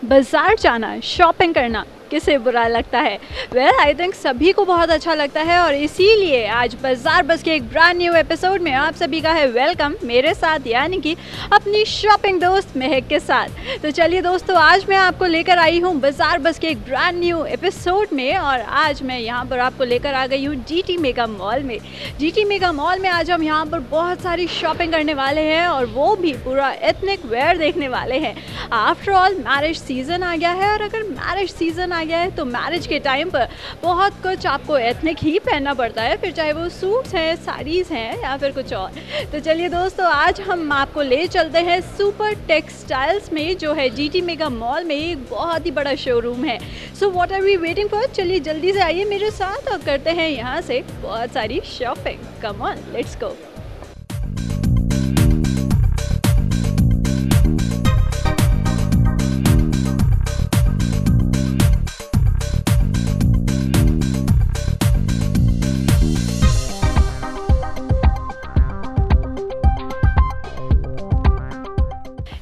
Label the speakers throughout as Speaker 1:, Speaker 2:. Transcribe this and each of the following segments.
Speaker 1: बाजार जाना, शॉपिंग करना किसे बुरा लगता है? वेल आई थिंक सभी को बहुत अच्छा लगता है और इसीलिए आज बाजार बस के एक ब्रांड न्यू एपिसोड में आप सभी का है वेलकम मेरे साथ, यानी कि अपनी शॉपिंग दोस्त महक के साथ। तो चलिए दोस्तों, आज मैं आपको लेकर आई हूँ बाजार बस के एक ब्रांड न्यू एपिसोड में और आज मैं यहाँ पर आपको लेकर आ गई हूँ जीटी मेगा मॉल में। जीटी मेगा मॉल में आज हम यहाँ पर बहुत सारी शॉपिंग करने वाले हैं और वो भी पूरा एथनिक वेयर देखने वाले हैं। आफ्टर ऑल मैरिज सीजन आ गया है और अगर मैरिज सीजन आ गया है तो मैरिज के टाइम पर बहुत कुछ आपको एथनिक ही पहनना पड़ता है, फिर चाहे वो सूट्स हैं, साड़ीज़ हैं या फिर कुछ और। तो चलिए दोस्तों, आज हम आपको ले चलते हैं सुपर टेक्सटाइल्स में, जो है जीटी मेगा मॉल में एक बहुत ही बड़ा शोरूम है। So what are we waiting for? चलिए जल्दी से आइए मेरे साथ और करते हैं यहाँ से बहुत सारी shopping. Come on, let's go.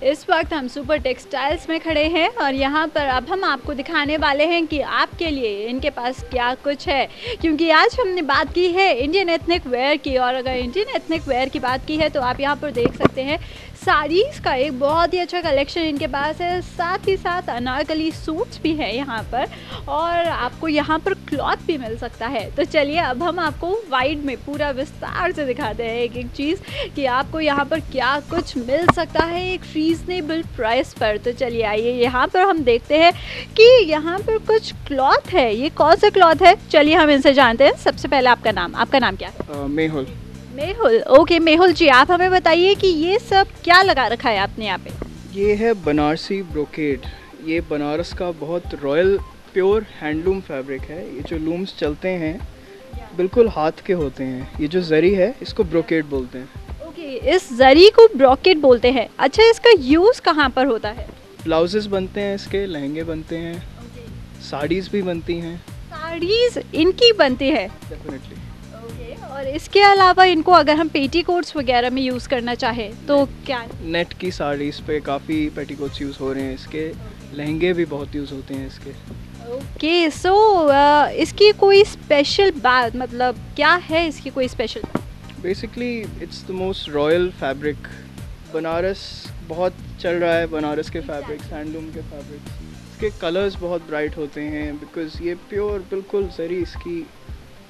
Speaker 1: इस वक्त हम सुपर टेक्सटाइल्स में खड़े हैं और यहाँ पर अब हम आपको दिखाने वाले हैं कि आपके लिए इनके पास क्या कुछ है, क्योंकि आज हमने बात की है इंडियन एथनिक वेयर की और अगर इंडियन एथनिक वेयर की बात की है तो आप यहाँ पर देख सकते हैं साड़ीज़ का एक बहुत ही अच्छा कलेक्शन इनके पास है। साथ ही साथ अनारकली सूट्स भी है यहाँ पर और आपको यहाँ पर क्लॉथ भी मिल सकता है। तो चलिए अब हम आपको वाइड में पूरा विस्तार से दिखाते हैं एक एक चीज़ कि आपको यहाँ पर क्या कुछ मिल सकता है एक रीज़नेबल प्राइस पर। तो चलिए आइए, यहाँ पर हम देखते हैं कि यहाँ पर कुछ क्लॉथ है। ये कौन सा क्लॉथ है? चलिए हम इनसे जानते हैं। सबसे पहले आपका नाम क्या है?
Speaker 2: मेहुल।
Speaker 1: मेहुल, ओके मेहुल जी, आप हमें बताइए कि ये सब क्या लगा रखा है आपने यहाँ पे?
Speaker 2: ये है बनारसी ब्रोकेड। ये बनारस का बहुत रॉयल प्योर हैंडलूम फैब्रिक है। ये जो लूम्स चलते हैं बिल्कुल हाथ के होते हैं। ये जो जरी है इसको ब्रोकेड बोलते हैं।
Speaker 1: ओके, इस जरी को ब्रोकेड बोलते हैं। अच्छा, इसका यूज़ कहाँ पर होता है?
Speaker 2: ब्लाउजेस बनते हैं इसके, लहंगे बनते हैं, साड़ीज़ भी बनती हैं।
Speaker 1: साड़ीज़ इनकी बनती है?
Speaker 2: डेफिनेटली।
Speaker 1: और इसके अलावा इनको अगर हम पेटीकोट्स वगैरह में यूज़ करना चाहें तो क्या?
Speaker 2: नेट की साड़ीज़ पे काफ़ी पेटीकोट्स यूज़ हो रहे हैं इसके। लहंगे भी बहुत यूज़ होते हैं इसके।
Speaker 1: ओके, सो इसकी कोई स्पेशल बात, मतलब क्या है इसकी कोई special?
Speaker 2: Basically it's the most royal fabric. Banaras बहुत चल रहा है, बनारस के फैब्रिक्स, हैंडलूम के फैब्रिक्स। इसके कलर्स बहुत ब्राइट होते हैं बिकॉज़ ये प्योर, बिल्कुल जरी इसकी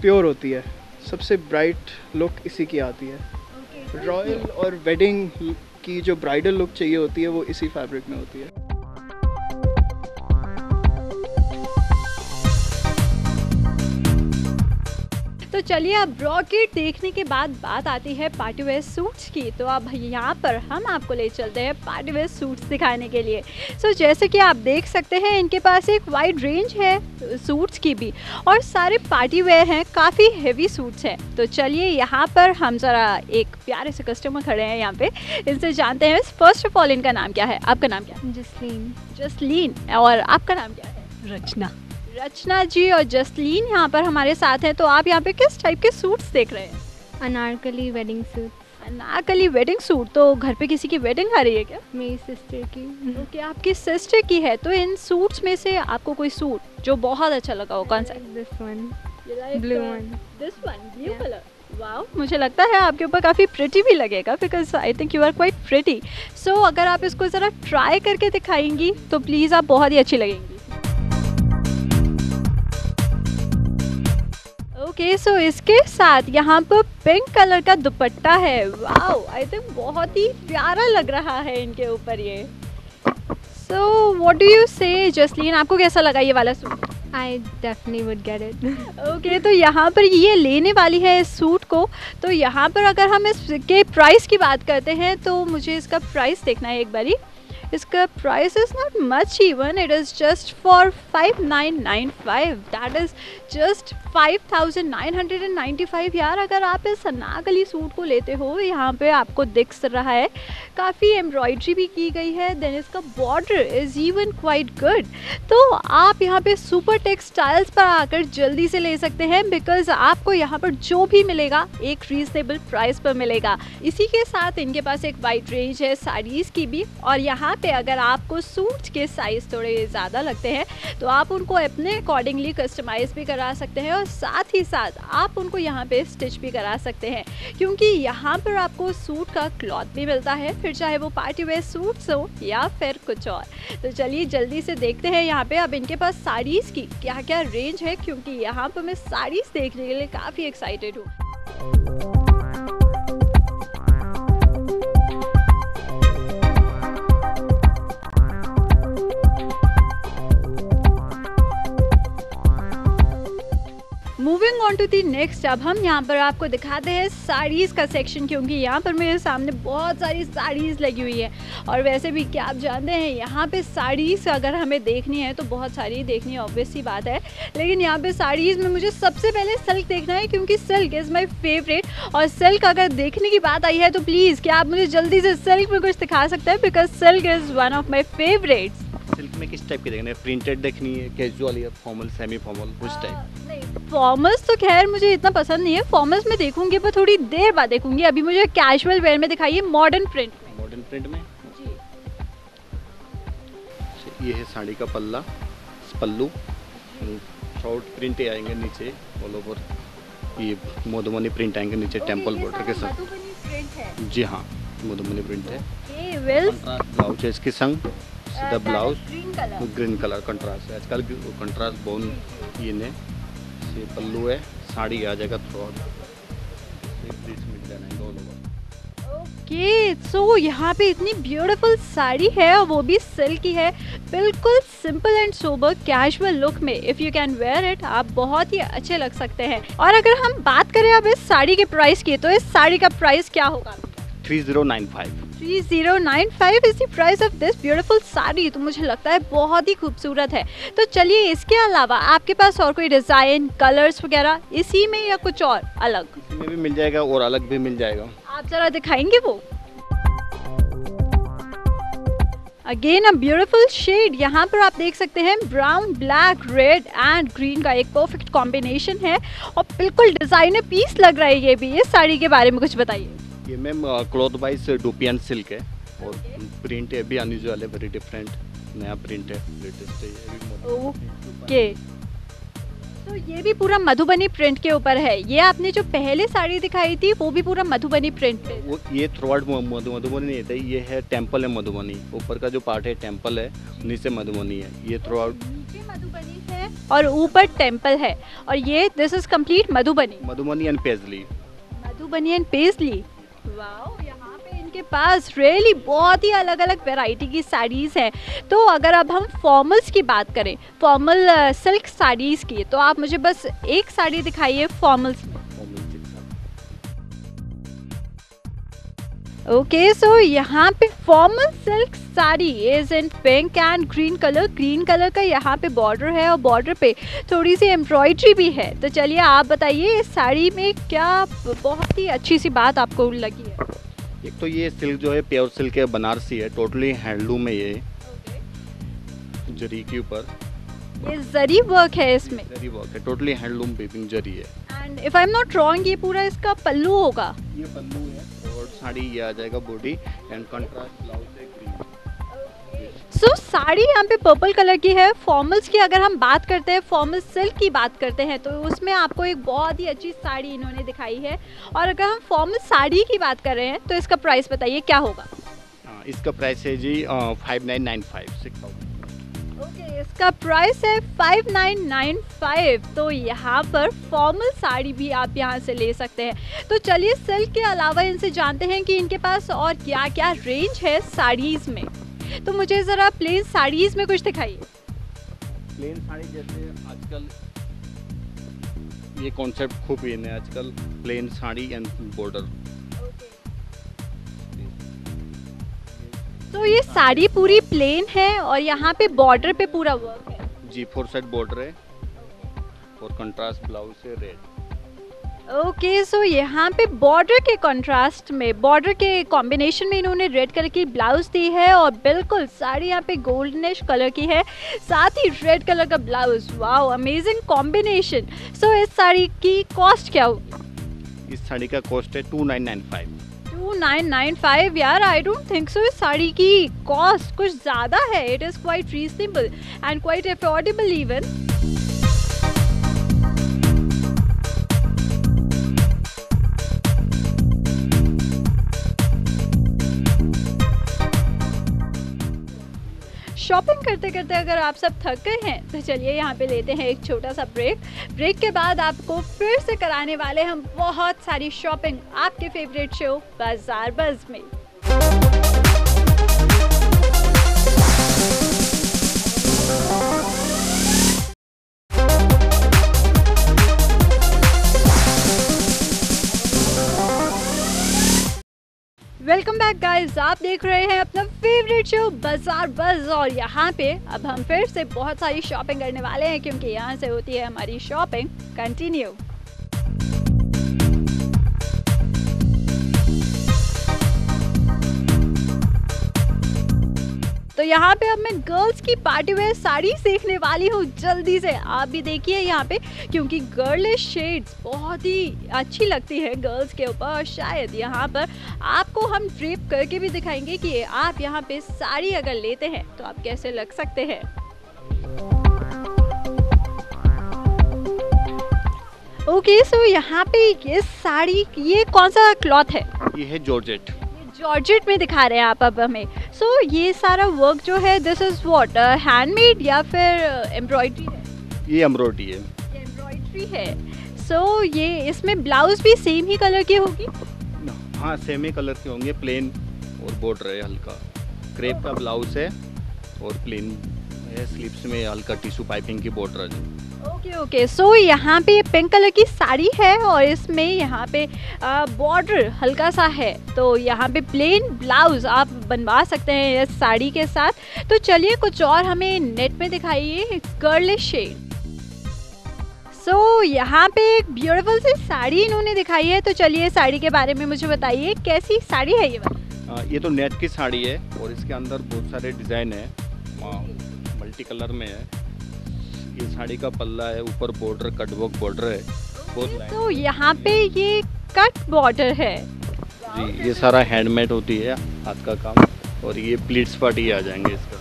Speaker 2: प्योर होती है। सबसे ब्राइट लुक इसी की आती है। रॉयल और वेडिंग की जो ब्राइडल लुक चाहिए होती है वो इसी फैब्रिक में होती है।
Speaker 1: तो चलिए, अब ब्रोकेड देखने के बाद बात आती है पार्टी वेयर सूट्स की। तो अब यहाँ पर हम आपको ले चलते हैं पार्टी वेयर सूट्स दिखाने के लिए। सो जैसे कि आप देख सकते हैं इनके पास एक वाइड रेंज है सूट्स की भी और सारे पार्टी वेयर हैं, काफ़ी हेवी सूट्स हैं। तो चलिए यहाँ पर हम ज़रा एक प्यारे से कस्टमर खड़े हैं यहाँ पे, इनसे जानते हैं। फर्स्ट ऑफ ऑल इनका नाम क्या है? आपका नाम क्या है?
Speaker 3: जसलीन।
Speaker 1: जसलीन। और आपका नाम क्या है?
Speaker 3: रचना।
Speaker 1: रचना जी और जसलीन यहाँ पर हमारे साथ हैं। तो आप यहाँ पे किस टाइप के सूट्स देख रहे हैं?
Speaker 3: Anarkali wedding suit.
Speaker 1: Anarkali wedding suit. तो घर पे किसी की वेडिंग आ रही है क्या?
Speaker 3: मेरी सिस्टर की।
Speaker 1: ओके, आपकी सिस्टर की है। तो इन सूट्स में से आपको कोई सूट जो बहुत अच्छा लगा हो, कौन सा?
Speaker 3: This one, blue one.
Speaker 1: This one, blue colour. Wow, मुझे लगता है आपके ऊपर काफ़ी प्रिटी भी लगेगा because I think you are quite pretty. So अगर आप इसको ज़रा ट्राई करके दिखाएंगी तो प्लीज़ आप बहुत ही अच्छी लगेंगी। ओके, सो इसके साथ यहाँ पर पिंक कलर का दुपट्टा है। वाओ, आई थिंक बहुत ही प्यारा लग रहा है इनके ऊपर ये। सो व्हाट डू यू से जसलीन, आपको कैसा लगा ये वाला suit?
Speaker 3: I definitely would get it.
Speaker 1: Okay तो यहाँ पर ये लेने वाली है इस सूट को। तो यहाँ पर अगर हम इसके प्राइस की बात करते हैं तो मुझे इसका प्राइस देखना है एक बारी। इसका price is not much even, it is just for 5995, that is just 5995 यार। अगर आप इस अनारकली सूट को लेते हो, यहाँ पे आपको दिख रहा है काफ़ी एम्ब्रॉयड्री भी की गई है, देन इसका border is even quite good. तो आप यहाँ पे सुपर टेक्सटाइल्स पर आकर जल्दी से ले सकते हैं, बिकॉज आपको यहाँ पर जो भी मिलेगा एक रीजनेबल प्राइस पर मिलेगा। इसी के साथ इनके पास एक वाइड रेंज है साड़ीज़ की भी, और यहाँ पे अगर आपको सूट्स के साइज़ थोड़े ज़्यादा लगते हैं तो आप उनको अपने अकॉर्डिंगली कस्टमाइज़ भी करा सकते हैं, और साथ ही साथ आप उनको यहाँ पे स्टिच भी करा सकते हैं, क्योंकि यहाँ पर आपको सूट का क्लॉथ भी मिलता है, फिर चाहे वो पार्टी वेयर सूट्स हो या फिर कुछ और। तो चलिए जल्दी से देखते हैं यहाँ पे अब इनके पास साड़ीज़ की क्या क्या रेंज है, क्योंकि यहाँ पर मैं साड़ीज़ देखने के लिए काफ़ी एक्साइटेड हूँ। Moving on to the next, अब हम यहाँ पर आपको दिखाते हैं साड़ीज़ का सेक्शन, क्योंकि यहाँ पर मेरे सामने बहुत सारी साड़ीज़ लगी हुई है। और वैसे भी क्या आप जानते हैं, यहाँ पे साड़ीज़ अगर हमें देखनी है तो बहुत सारी देखनी है, ऑब्वियस सी बात है, लेकिन यहाँ पे साड़ीज़ में मुझे सबसे पहले सिल्क देखना है, क्योंकि सिल्क इज़ माई फेवरेट। और सिल्क अगर देखने की बात आई है तो प्लीज़ क्या आप मुझे जल्दी से सिल्क में कुछ दिखा सकते हैं, because silk is one of my favourites.
Speaker 4: Silk में किस टाइप की देखना है? प्रिंटेड देखनी है, कैजुअल या फॉर्मल, सेमी फॉर्मल, कुछ टाइप?
Speaker 1: नहीं, फॉर्मल्स तो खैर मुझे इतना पसंद नहीं है, फॉर्मल्स में देखूंगी पर थोड़ी देर बाद देखूंगी। अभी मुझे कैजुअल वेयर में दिखाइए, मॉडर्न प्रिंट में।
Speaker 4: मॉडर्न प्रिंट में
Speaker 1: जी।
Speaker 4: ये है साड़ी का पल्ला, पल्लू, शॉर्ट प्रिंट आएंगे नीचे ऑल ओवर, ये मधुबनी प्रिंट आएंगे नीचे टेम्पल बॉर्डर के साथ। जी हाँ, मधुबनी प्रिंट है। ब्लाउज है इसके संग, सीधा ब्लाउज ग्रीन कलर कंट्रास्ट है। आजकल कंट्रास्ट बहुत ये ने से पल्लू है, साड़ी आ जाएगा थ्रोट मिल जाएगा ऑल ओवर।
Speaker 1: ओके सो यहाँ पे इतनी ब्यूटीफुल साड़ी है और वो भी सिल्क की है, बिल्कुल simple and sober casual look में। If you can wear it आप बहुत ही अच्छे लग सकते हैं। और अगर हम बात करें अब इस साड़ी के प्राइस की, तो इस साड़ी का प्राइस क्या होगा?
Speaker 4: 3095
Speaker 1: is the price of this beautiful sari. तो मुझे लगता है बहुत ही खूबसूरत है। तो चलिए इसके अलावा आपके पास और कोई डिज़ाइन, कलर्स वगैरह इसी में या कुछ और अलग?
Speaker 4: इसी में भी मिल जाएगा और अलग भी मिल जाएगा।
Speaker 1: आप जरा दिखाएंगे वो? अगेन अ ब्यूटीफुल शेड, यहाँ पर आप देख सकते हैं brown, black, red and green का एक परफेक्ट कॉम्बिनेशन है और बिल्कुल डिज़ाइनर पीस लग रहा है ये भी। इस साड़ी के बारे में कुछ बताइए।
Speaker 4: ये ma'am cloth wise dupion silk है और प्रिंट है भी अनयूजुअल है, वेरी डिफरेंट, नया प्रिंट है, लेटेस्ट है ये।
Speaker 1: ओके तो ये भी पूरा मधुबनी प्रिंट के ऊपर है। ये आपने जो पहले साड़ी दिखाई थी वो भी पूरा मधुबनी प्रिंट है।
Speaker 4: वो ये थ्रोआउट मधुबनी नहीं है, ये है टेम्पल है मधुबनी, ऊपर का जो पार्ट है टेम्पल है, नीचे मधुबनी है। ये थ्रोआउट
Speaker 1: नीचे मधुबनी है और ऊपर टेम्पल है, और ये this is complete Madhubani
Speaker 4: and paisley.
Speaker 1: Madhubani and paisley, wow. यहाँ पे इनके पास रियली बहुत ही अलग अलग वैरायटी की साड़ीज़ हैं। तो अगर अब हम फॉर्मल्स की बात करें, फॉर्मल सिल्क साड़ीज़ की, तो आप मुझे बस एक साड़ी दिखाइए फॉर्मल्स में। ओके सो यहाँ पे formal silk sari is in pink and green colour. Green colour का यहाँ पे बॉर्डर है और बॉर्डर पे थोड़ी सी एम्ब्रॉयडरी भी है। तो चलिए आप बताइए इस साड़ी में क्या बहुत ही अच्छी सी बात आपको लगी है?
Speaker 4: एक तो ये सिल्क जो है प्योर सिल्क है, बनारसी है, टोटली हैंडलूम है। ये जरी के ऊपर
Speaker 1: ये जरी वर्क है, इसमें
Speaker 4: जरी वर्क है, टोटली हैंडलूम वीविंग जरी है।
Speaker 1: And if I am not wrong ये पूरा इसका पल्लू होगा?
Speaker 4: ये पल्लू है और साड़ी ये आ जाएगा बॉडी एंड कंट्रास्ट ब्लाउज है ग्रीन।
Speaker 1: सो साड़ी यहाँ पे पर्पल कलर की है। फॉर्मल्स की अगर हम बात करते हैं, फॉर्मल सिल्क की बात करते हैं, तो उसमें आपको एक बहुत ही अच्छी साड़ी इन्होंने दिखाई है। और अगर हम फॉर्मल साड़ी की बात कर रहे हैं तो इसका प्राइस बताइए क्या होगा?
Speaker 4: इसका प्राइस है जी 5995 6000।
Speaker 1: ओके इसका प्राइस है 5995। तो यहाँ पर फॉर्मल साड़ी भी आप यहाँ से ले सकते हैं। तो चलिए सिल्क के अलावा इनसे जानते हैं कि इनके पास और क्या क्या रेंज है साड़ीज़ में। तो मुझे ज़रा प्लेन साड़ीज़ में कुछ दिखाइए।
Speaker 4: प्लेन साड़ी जैसे आजकल ये कॉन्सेप्ट खूब इन है आजकल, प्लेन साड़ी एंड बॉर्डर।
Speaker 1: तो ये साड़ी पूरी प्लेन है और यहाँ पे बॉर्डर पे पूरा वर्क है।
Speaker 4: जी 4 साइड बॉर्डर है और कंट्रास्ट ब्लाउज है रेड।
Speaker 1: ओके, सो यहाँ पे बॉर्डर के कंट्रास्ट में, बॉर्डर के कॉम्बिनेशन में इन्होंने रेड कलर की ब्लाउज दी है और बिल्कुल साड़ी यहाँ पे गोल्डनिश कलर की है, साथ ही रेड कलर का blouse. Wow, amazing combination. So इस साड़ी की कॉस्ट क्या होगी?
Speaker 4: इस साड़ी का कॉस्ट है 2995।
Speaker 1: 2995 यार, आई डोंट थिंक सो। इस साड़ी की कॉस्ट कुछ ज़्यादा है। It is quite reasonable and quite affordable even. Shopping करते करते अगर आप सब थक गए हैं तो चलिए यहाँ पे लेते हैं एक छोटा सा ब्रेक के बाद आपको फिर से कराने वाले हम बहुत सारी शॉपिंग आपके फेवरेट शो बाजार बज़ में। वेलकम बैक गाइस, आप देख रहे हैं अपना फेवरेट शो बाजार बज़ और यहाँ पे अब हम फिर से बहुत सारी शॉपिंग करने वाले हैं क्योंकि यहाँ से होती है हमारी शॉपिंग कंटिन्यू। तो यहाँ पे अब मैं गर्ल्स की पार्टी वेयर साड़ी सीखने वाली हूँ। जल्दी से आप भी देखिए यहाँ पे, क्योंकि गर्लिश शेड्स बहुत ही अच्छी लगती है गर्ल्स के ऊपर और शायद यहाँ पर आपको हम ड्रेप करके भी दिखाएंगे कि आप यहाँ पे साड़ी अगर लेते हैं तो आप कैसे लग सकते हैं। ओके, सो यहाँ पे ये साड़ी, ये कौन सा क्लॉथ है?
Speaker 4: ये है जॉर्जेट।
Speaker 1: जॉर्जेट में दिखा रहे हैं आप अब हमें। सो ये सारा वर्क जो है दिस इज व्हाट, हैंडमेड या फिर एम्ब्रॉयडरी है?
Speaker 4: ये एम्ब्रॉयडरी है।
Speaker 1: ये एम्ब्रॉयडरी है। सो ये इसमें ब्लाउज भी सेम ही कलर की होगी?
Speaker 4: हाँ, सेम ही कलर के होंगे। प्लेन और बॉर्डर है हल्का, क्रेप का ब्लाउज है और प्लेन है, स्लीव्स में हल्का टिश्यू पाइपिंग की बॉर्डर है।
Speaker 1: ओके, सो यहाँ पे पिंक कलर की साड़ी है और इसमें यहाँ पे बॉर्डर हल्का सा है, तो यहाँ पे प्लेन ब्लाउज आप बनवा सकते हैं इस साड़ी के साथ। तो चलिए कुछ और हमें नेट में दिखाइए गर्लिश शेड। सो यहाँ पे एक ब्यूटीफुल सी साड़ी इन्होंने दिखाई है, तो चलिए साड़ी के बारे में मुझे बताइए कैसी साड़ी है ये वाली?
Speaker 4: ये तो नेट की साड़ी है और इसके अंदर बहुत सारे डिज़ाइन है, मल्टी कलर में है। ये साड़ी का पल्ला है, ऊपर बॉर्डर कटवर्क बॉर्डर है बहुत।
Speaker 1: तो यहाँ पे ये कट बॉर्डर है
Speaker 4: जी, ये सारा हैंडमेड होती है हाथ का काम। और ये प्लीट्स पार्ट ही आ जाएंगे इसका,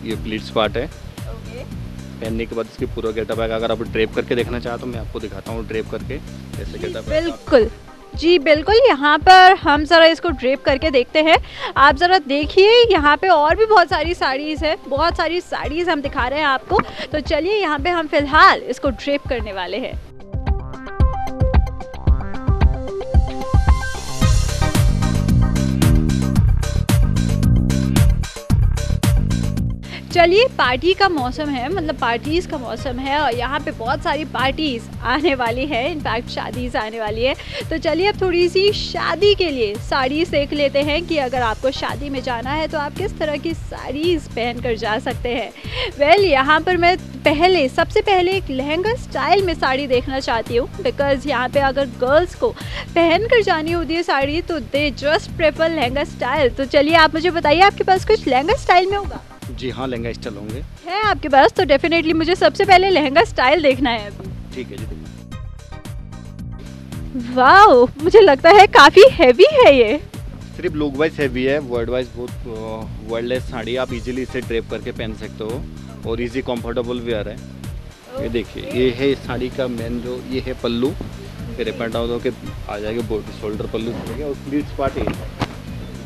Speaker 4: ये प्लीट्स पार्ट है। पहनने के बाद इसकी पूरा गेटअप आएगा। अगर आप ड्रेप करके देखना चाहो तो मैं आपको दिखाता हूँ ड्रेप करके कैसे गेटअप।
Speaker 1: बिल्कुल जी, बिल्कुल। यहाँ पर हम ज़रा इसको ड्रेप करके देखते हैं। आप ज़रा देखिए, यहाँ पे और भी बहुत सारी साड़ीज़ है, बहुत सारी साड़ीज़ हम दिखा रहे हैं आपको। तो चलिए यहाँ पे हम फिलहाल इसको ड्रेप करने वाले हैं। चलिए, पार्टी का मौसम है, मतलब पार्टीज़ का मौसम है और यहाँ पे बहुत सारी पार्टीज़ आने वाली है, इनफैक्ट शादीज़ आने वाली है। तो चलिए अब थोड़ी सी शादी के लिए साड़ी सीख लेते हैं कि अगर आपको शादी में जाना है तो आप किस तरह की साड़ीज़ पहन कर जा सकते हैं। वेल, यहाँ पर मैं सबसे पहले एक लहंगा स्टाइल में साड़ी देखना चाहती हूँ, बिकॉज़ यहाँ पे अगर गर्ल्स को पहन कर जानी होती है साड़ी तो they just prefer lehenga style. तो चलिए आप मुझे बताइए, आपके पास कुछ लहंगा स्टाइल में होगा?
Speaker 4: जी हाँ, लहंगा स्टाइल होंगे।
Speaker 1: है आपके पास? तो डेफिनेटली मुझे सबसे पहले लहंगा स्टाइल देखना है अभी।
Speaker 4: ठीक है जी।
Speaker 1: वाओ, मुझे लगता है काफ़ी हैवी है ये।
Speaker 4: सिर्फ लुक वाइज हैवी है, वर्ड वाइज बहुत वर्डलेस साड़ी। आप इजीली इसे ड्रेप करके पहन सकते हो और इजी कंफर्टेबल वेयर है। ये देखिए, ये है साड़ी का मेन जो ये है पल्लू, फिर अप एंड डाउन होकर आ जाएगा बॉडी, शोल्डर पल्लू और प्लीट्स पार्ट है।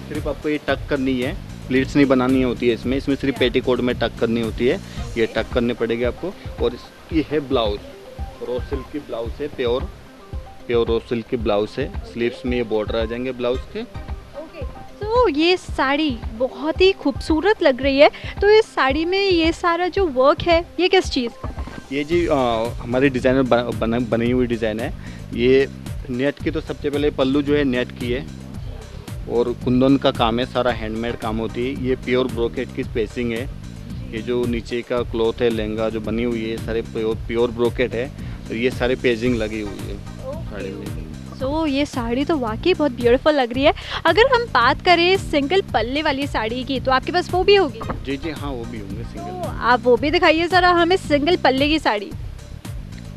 Speaker 4: सिर्फ आपको ये टक करनी है, प्लीट्स नहीं बनानी होती है इसमें सिर्फ पेटीकोट में टक करनी होती है। ये टक करनी पड़ेगी आपको। और ये है ब्लाउज, रोज सिल्क की ब्लाउज है, प्योर रोज सिल्क की ब्लाउज है। स्लीव्स में ये बॉर्डर आ जाएंगे ब्लाउज के।
Speaker 1: ओके, तो तो ये साड़ी बहुत ही खूबसूरत लग रही है। तो इस साड़ी में ये सारा जो वर्क है ये किस चीज़ का?
Speaker 4: ये जी हमारी डिज़ाइनर बनी हुई डिज़ाइन है। ये नेट की, तो सबसे पहले पल्लू जो है नेट की है और कुंदन का काम है, सारा हैंडमेड काम होती है। ये प्योर ब्रोकेट की स्पेसिंग है। ये जो नीचे का क्लॉथ है, लहंगा जो बनी हुई है, सारे प्योर ब्रोकेट है और ये सारे पेजिंग लगी हुई है साड़ी में।
Speaker 1: तो ये साड़ी तो वाकई बहुत ब्यूटीफुल लग रही है। अगर हम बात करें सिंगल पल्ले वाली साड़ी की, तो आपके पास वो भी होगी?
Speaker 4: जी जी हाँ, वो भी होंगे
Speaker 1: तो
Speaker 4: सिंगल।
Speaker 1: आप वो भी दिखाइए ज़रा हमें सिंगल पल्ले की साड़ी,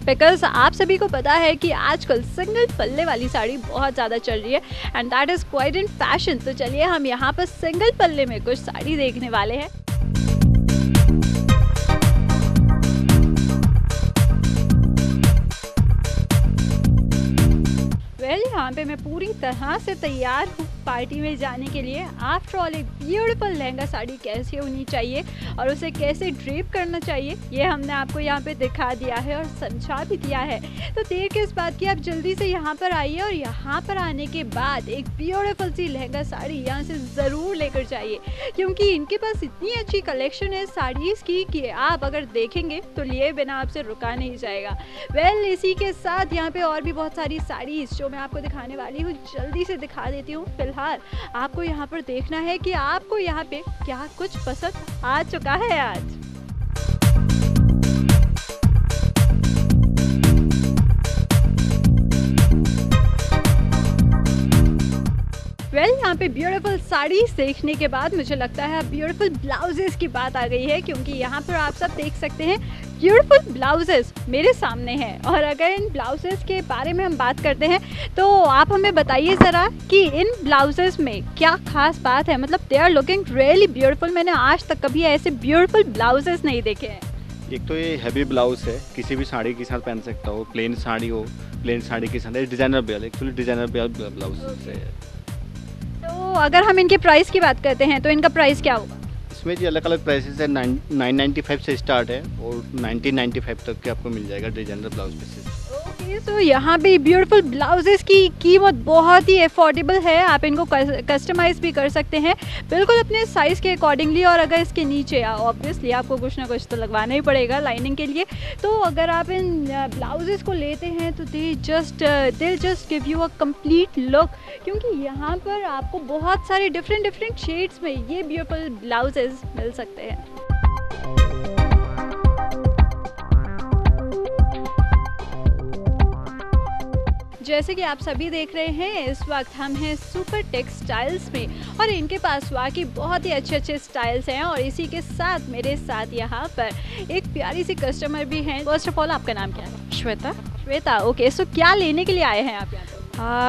Speaker 1: बिकॉज आप सभी को पता है कि आजकल सिंगल पल्ले वाली साड़ी बहुत ज़्यादा चल रही है and that is quite in fashion. तो चलिए हम यहाँ पर सिंगल पल्ले में कुछ साड़ी देखने वाले हैं। यहाँ पे मैं पूरी तरह से तैयार हूँ पार्टी में जाने के लिए। आफ्टर ऑल एक ब्यूटीफुल लहंगा साड़ी कैसे होनी चाहिए और उसे कैसे ड्रेप करना चाहिए ये हमने आपको यहाँ पे दिखा दिया है और समझा भी दिया है। तो देर किस बात की, आप जल्दी से यहाँ पर आइए और यहाँ पर आने के बाद एक ब्यूटीफुल सी लहंगा साड़ी यहाँ से ज़रूर लेकर जाइए, क्योंकि इनके पास इतनी अच्छी कलेक्शन है साड़ीज़ की कि आप अगर देखेंगे तो लिए बिना आपसे रुका नहीं जाएगा। वेल इसी के साथ यहाँ पे और भी बहुत सारी साड़ीज़ जो मैं आपको दिखाने वाली हूँ, जल्दी से दिखा देती हूँ। फिलहाल आपको यहाँ पर देखना है कि आपको यहाँ पे क्या कुछ पसंद आ चुका है आज। यहाँ पे ब्यूटीफुल साड़ीज देखने के बाद मुझे लगता है अब ब्यूटीफुल ब्लाउजेस की बात आ गई है, क्योंकि यहाँ पर आप सब देख सकते हैं ब्यूटीफुल ब्लाउजेस मेरे सामने हैं। और अगर इन ब्लाउजेस के बारे में हम बात करते हैं तो आप हमें बताइए ज़रा कि इन ब्लाउजेस में क्या खास बात है। मतलब they are looking really beautiful. मैंने आज तक कभी ऐसे ब्यूटीफुल ब्लाउजेस नहीं देखे हैं।
Speaker 4: एक तो ये हैवी ब्लाउज है, किसी भी साड़ी के साथ पहन सकता हो, प्लेन साड़ी हो, प्लेन साड़ी के साथ designer blouse, actually designer blouse है।
Speaker 1: तो अगर हम इनके प्राइस की बात करते हैं तो इनका प्राइस क्या होगा?
Speaker 4: इसमें जी अलग अलग प्राइसेस है। 995 से स्टार्ट है और 1995 तक के आपको मिल जाएगा डिजाइनर ब्लाउज पीसेस।
Speaker 1: ओके, सो यहाँ पे ब्यूटीफुल ब्लाउजेस की कीमत बहुत ही अफोर्डेबल है। आप इनको कस्टमाइज़ भी कर सकते हैं बिल्कुल अपने साइज़ के अकॉर्डिंगली। और अगर इसके नीचे ऑब्वियसली आपको कुछ ना कुछ तो लगवाना ही पड़ेगा लाइनिंग के लिए। तो अगर आप इन ब्लाउजेस को लेते हैं तो they just give you a complete look, क्योंकि यहाँ पर आपको बहुत सारे डिफरेंट शेड्स में ये ब्यूटीफुल ब्लाउजेस मिल सकते हैं। जैसे कि आप सभी देख रहे हैं इस वक्त हम हैं सुपर टेक्सटाइल्स में और इनके पास वाकई बहुत ही अच्छे स्टाइल्स हैं। और इसी के साथ मेरे साथ यहाँ पर एक प्यारी सी कस्टमर भी हैं। फर्स्ट ऑफ ऑल आपका नाम क्या है? श्वेता। ओके, सो क्या लेने के लिए आए हैं आप यहाँ पर?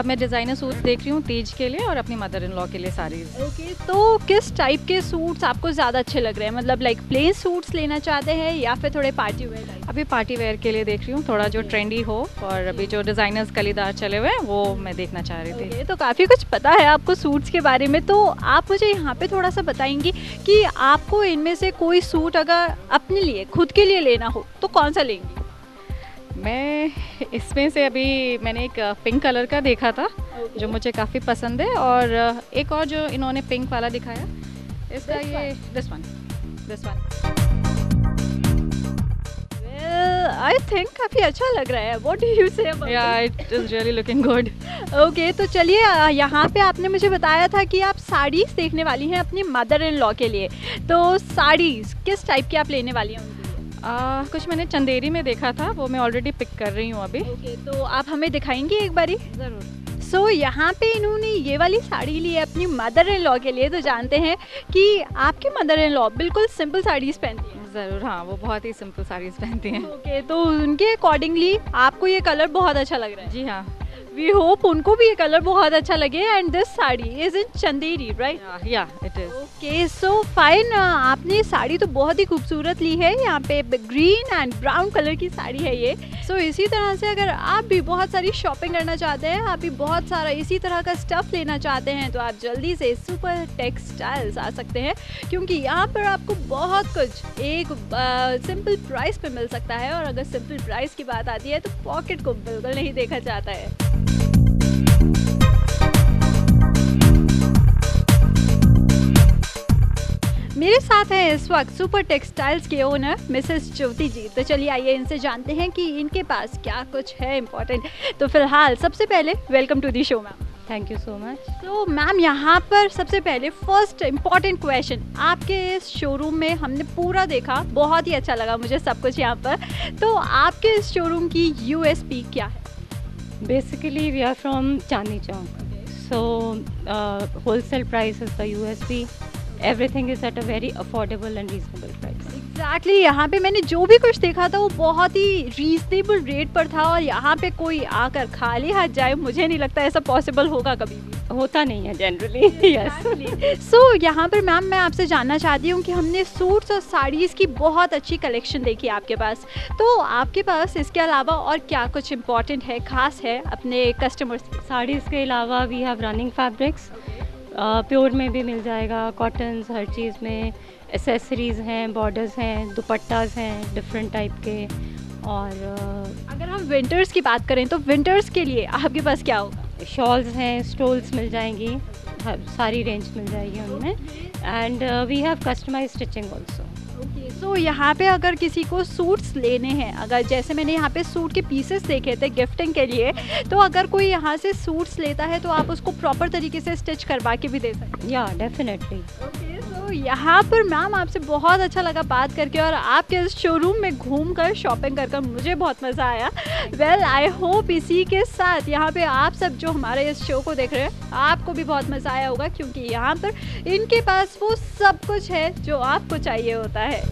Speaker 3: मैं डिज़ाइनर सूट देख रही हूँ तीज के लिए और अपनी मदर इन लॉ के लिए साड़ीज़।
Speaker 1: ओके, तो किस टाइप के सूट्स आपको ज़्यादा अच्छे लग रहे हैं? मतलब लाइक प्लेन सूट्स लेना चाहते हैं या फिर थोड़े पार्टी वेयर?
Speaker 3: अभी पार्टी वेयर के लिए देख रही हूँ, थोड़ा जो ट्रेंडी हो, और अभी जो डिज़ाइनर्स कलीदार चले हुए हैं वो मैं देखना चाह रही थी।
Speaker 1: तो काफ़ी कुछ पता है आपको सूट्स के बारे में, तो आप मुझे यहाँ पे थोड़ा सा बताएंगी कि आपको इनमें से कोई सूट अगर अपने लिए खुद के लिए लेना हो तो कौन सा लेंगी?
Speaker 3: मैं इसमें से अभी मैंने एक पिंक कलर का देखा था जो मुझे काफ़ी पसंद है, और एक और जो इन्होंने पिंक वाला दिखाया इसका ये दिस वन
Speaker 1: आई थिंक काफ़ी अच्छा लग रहा है। व्हाट डू यू से?
Speaker 3: या it is really looking good.
Speaker 1: Okay, तो चलिए यहाँ पे आपने मुझे बताया था कि आप साड़ीज़ देखने वाली हैं अपनी मदर इन लॉ के लिए, तो साड़ीज़ किस टाइप की आप लेने वाली हैं?
Speaker 3: कुछ मैंने चंदेरी में देखा था, वो मैं ऑलरेडी पिक कर रही हूँ अभी।
Speaker 1: ओके, तो आप हमें दिखाएंगी एक बारी?
Speaker 3: ज़रूर।
Speaker 1: सो यहाँ पे इन्होंने ये वाली साड़ी ली है अपनी मदर इन लॉ के लिए। तो जानते हैं कि आपकी मदर इन लॉ बिल्कुल सिंपल साड़ीज़ पहनती हैं।
Speaker 3: ज़रूर, हाँ, वो बहुत ही सिंपल साड़ीज़ पहनती हैं।
Speaker 1: ओके, तो उनके अकॉर्डिंगली आपको ये कलर बहुत अच्छा लग रहा है?
Speaker 3: जी हाँ,
Speaker 1: वी होप उनको भी ये कलर बहुत अच्छा लगे। And this sari is in Chanderi, right?
Speaker 3: या it is.
Speaker 1: Okay, so fine. आपने साड़ी तो बहुत ही खूबसूरत ली है, यहाँ पे ग्रीन एंड ब्राउन कलर की साड़ी है ये। सो इसी तरह से अगर आप भी बहुत सारी शॉपिंग करना चाहते हैं, आप भी बहुत सारा इसी तरह का स्टफ लेना चाहते हैं, तो आप जल्दी से सुपर टेक्सटाइल्स आ सकते हैं, क्योंकि यहाँ पर आपको बहुत कुछ एक सिंपल प्राइस पे मिल सकता है। और अगर सिंपल प्राइस की बात आती है तो पॉकेट को बिल्कुल नहीं देखा जाता है। मेरे साथ हैं इस वक्त सुपर टेक्सटाइल्स के ओनर मिसेस ज्योति जी। तो चलिए आइए इनसे जानते हैं कि इनके पास क्या कुछ है इम्पोर्टेंट। तो फिलहाल सबसे पहले welcome to the show ma'am.
Speaker 3: Thank you so much.
Speaker 1: तो मैम यहाँ पर सबसे पहले फर्स्ट इम्पॉर्टेंट क्वेश्चन, आपके इस शोरूम में हमने पूरा देखा, बहुत ही अच्छा लगा मुझे सब कुछ यहाँ पर। तो आपके इस शोरूम की यूएसपी क्या है?
Speaker 5: Basically, we are from Chandni Chowk. So, wholesale price is the USP. Everything is at a very affordable and reasonable price.
Speaker 1: Exactly यहाँ पे मैंने जो भी कुछ देखा था वो बहुत ही रीजनेबल रेट पर था, और यहाँ पे कोई आकर खाली हाथ जाए मुझे नहीं लगता ऐसा पॉसिबल होगा कभी भी।
Speaker 5: होता नहीं है जनरली। यस।
Speaker 1: सो यहाँ पर मैम मैं आपसे जानना चाहती हूँ कि हमने सूट्स और साड़ीज़ की बहुत अच्छी कलेक्शन देखी आपके पास, तो आपके पास इसके अलावा और क्या कुछ इम्पोर्टेंट है, खास है अपने कस्टमर्स के?
Speaker 5: साड़ीज़ के अलावा we have running fabrics, pure में भी मिल जाएगा, कॉटन्स, हर चीज़ में, एसेसरीज़ हैं, बॉर्डर्स हैं, दुपट्टास हैं डिफरेंट टाइप के। और
Speaker 1: अगर हम विंटर्स की बात करें तो विंटर्स के लिए आपके पास क्या होगा?
Speaker 5: शॉल्स हैं, स्टोल्स मिल जाएंगी, सारी रेंज मिल जाएगी उनमें। And we have customise stitching also.
Speaker 1: So यहाँ पे अगर किसी को सूट्स लेने हैं, अगर जैसे मैंने यहाँ पे सूट के पीसेस देखे थे गिफ्टिंग के लिए, तो अगर कोई यहाँ से सूट्स लेता है तो आप उसको प्रॉपर तरीके से स्टिच करवा के भी दे सकते हैं?
Speaker 5: या डेफिनेटली।
Speaker 1: तो यहाँ पर मैम आपसे बहुत अच्छा लगा बात करके, और आपके इस शोरूम में घूमकर शॉपिंग कर मुझे बहुत मज़ा आया। वेल आई होप इसी के साथ यहाँ पे आप सब जो हमारे इस शो को देख रहे हैं आपको भी बहुत मज़ा आया होगा, क्योंकि यहाँ पर इनके पास वो सब कुछ है जो आपको चाहिए होता है।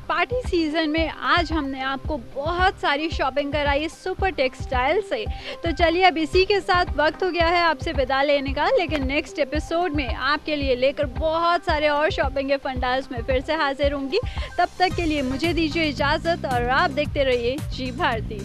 Speaker 1: पार्टी सीजन में आज हमने आपको बहुत सारी शॉपिंग कराई सुपर टेक्सटाइल से। तो चलिए अब इसी के साथ वक्त हो गया है आपसे विदा लेने का, लेकिन नेक्स्ट एपिसोड में आपके लिए लेकर बहुत सारे और शॉपिंग के फंडास में फिर से हाजिर होंगी। तब तक के लिए मुझे दीजिए इजाज़त और आप देखते रहिए जी भारती।